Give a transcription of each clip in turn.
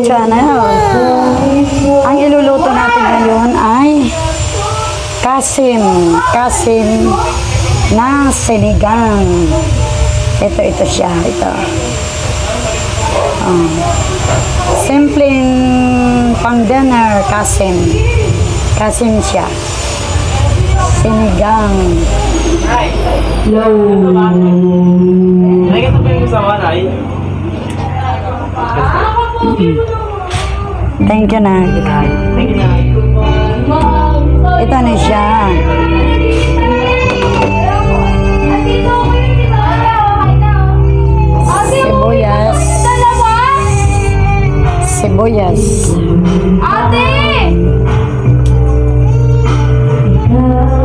channel. Ang iluluto natin ngayon ay kasim na sinigang. Ito siya, ito. Simpleng pang dinner, kasim siya. Sinigang. Ay, ito ba yung isa Nay? Thank you, na. Thank you, Nay. Ito na siya. Sibuyas. Ate!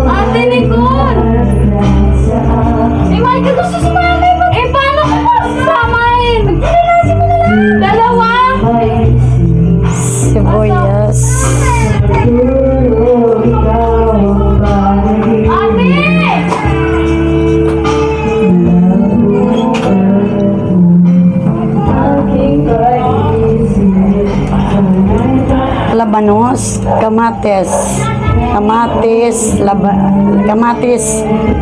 Ate Nicole! Si Michael gusto sumali. Eh, paano ko sasamahin? Magpilalasin mo na lang. Dalawa? Sibuyas. Ate! Labanos, kamatis,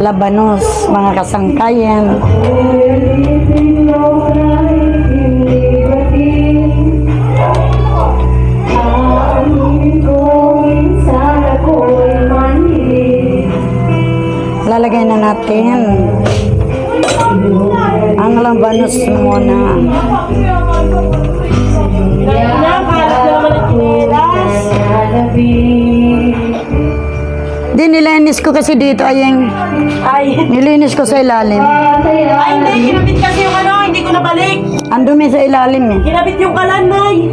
labanos, mga kasangkayan. Lalagay na natin ang labanos muna. Di nilinis ko kasi dito ayeng. Nilinis ko sa ilalim. Ay, hindi. Kinabit kasi yung ano, hindi ko nabalik. Andumi sa ilalim eh. Kinabit yung kalan, Nay.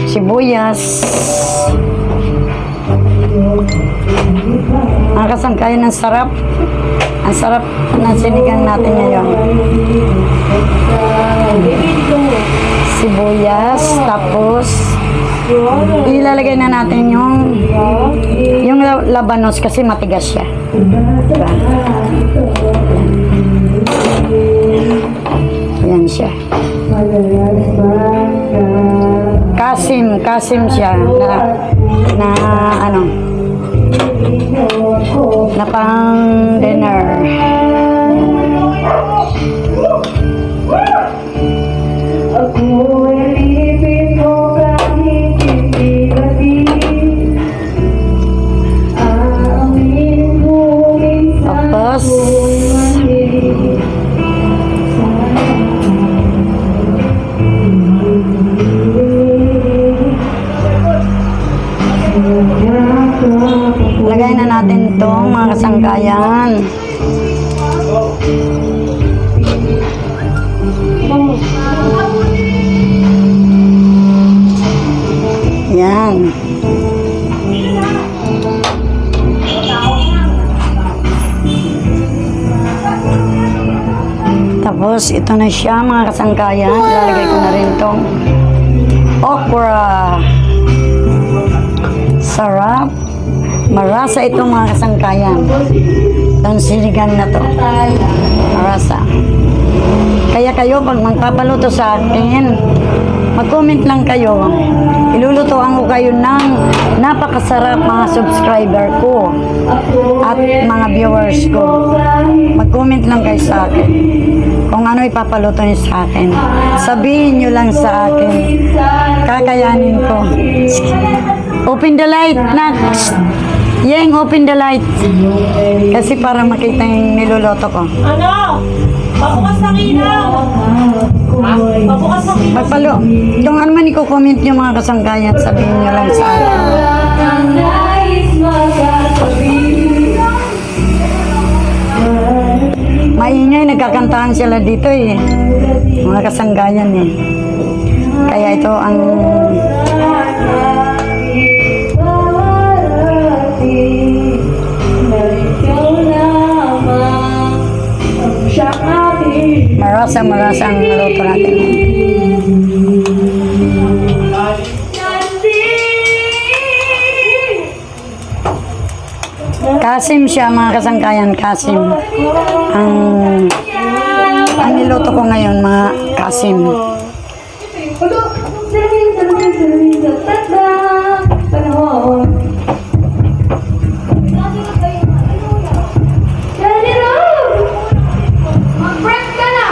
Sibuyas. Ang kasangkayan ng sarap. Ang sarap ng sinigang natin ngayon. Sibuyas, tapos ilalagay na natin yung labanos kasi matigas siya. Diba? Yan siya. Kasim siya na ano, na pang dinner. Tapos lagay na natin itong mga kasangkayan. Yan. Tapos ito na siya mga kasangkayan. Ilalagay ko na rin itong okra. Sarap. Marasa itong mga kasangkayan. Itong sinigang na to. Marasa. Kaya kayo, pag magpapaluto sa akin, mag-comment lang kayo. Ilulutoan ko kayo ng napakasarap mga subscriber ko at mga viewers ko. Mag-comment lang kayo sa akin kung ano ipapaluto niyo sa akin. Sabihin niyo lang sa akin. Kakayanin ko. Open the light, Nak. Yang, open the light. Kasi para makita yung niluluto ko. Ano? Pabukas ng ilaw. Pabukas ng ilaw. Magpalo. Kung ano man i-comment yung mga kasangkayan, sabihin nyo lang sa akin. Maingay, nagkakantahan sila dito eh. Mga kasangkayan eh. Kaya ito ang marasa ang luto natin. Kasim siya mga kasangkayan, kasim. Ang niluto ko ngayon mga kasim. Tada! Panahon. Dali Rob! Mag-prep ka na!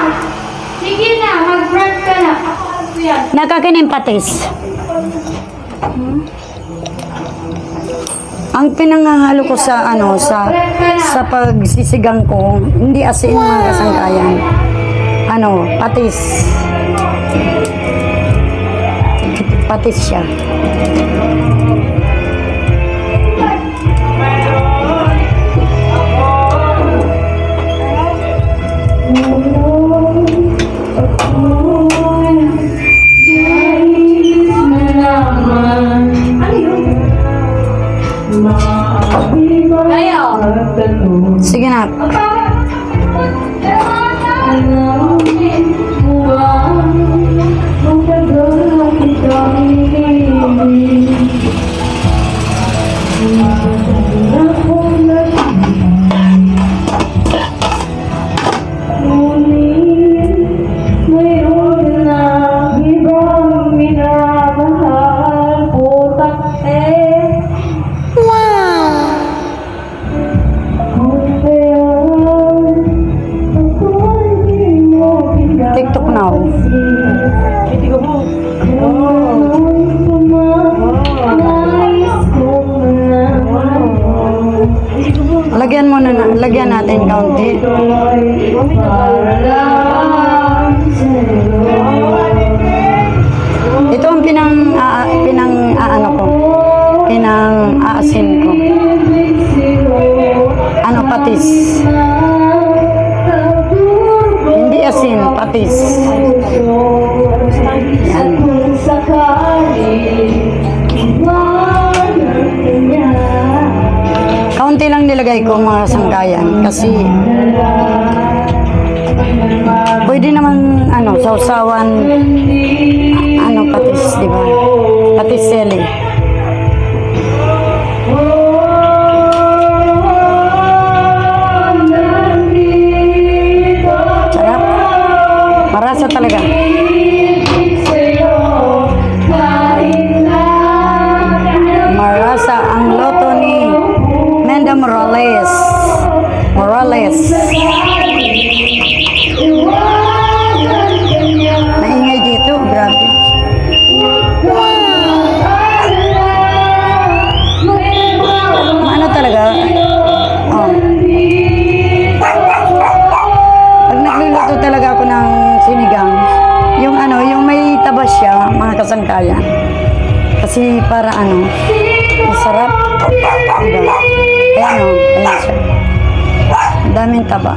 Sige na, mag-prep ka na. Ako yan. Nakakining patis. Ang pinanghahalo ko sa pagsisigang ko, hindi asin mga kasangkayan. Patis. Patis siya. Kayo! Sige na. TikTok now. Lagyan natin kaunti. Ito ang pinang-aasin ko. Patis. Hindi asin, patis. Yan. Kaunti lang nilagay ko mga sangkayan kasi pwede naman sausawan patis, di ba? Patis sili. Sarap. Marasa talaga. Marasa ang loto ni Menda Morales. Maingay dito, grabe. Ano talaga? Pag nagluluto talaga ako ng sinigang, yung may tabas siya, mga kasangkayan. Kasi para masarap. Diba? Ayan siya. Daming taba.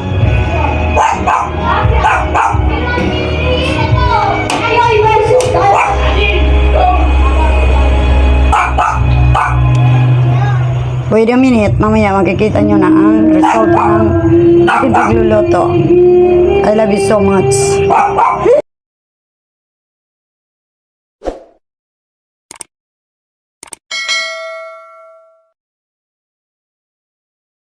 Wait a minute, mamaya makikita nyo na ang result ng aking pagluluto. I love you so much.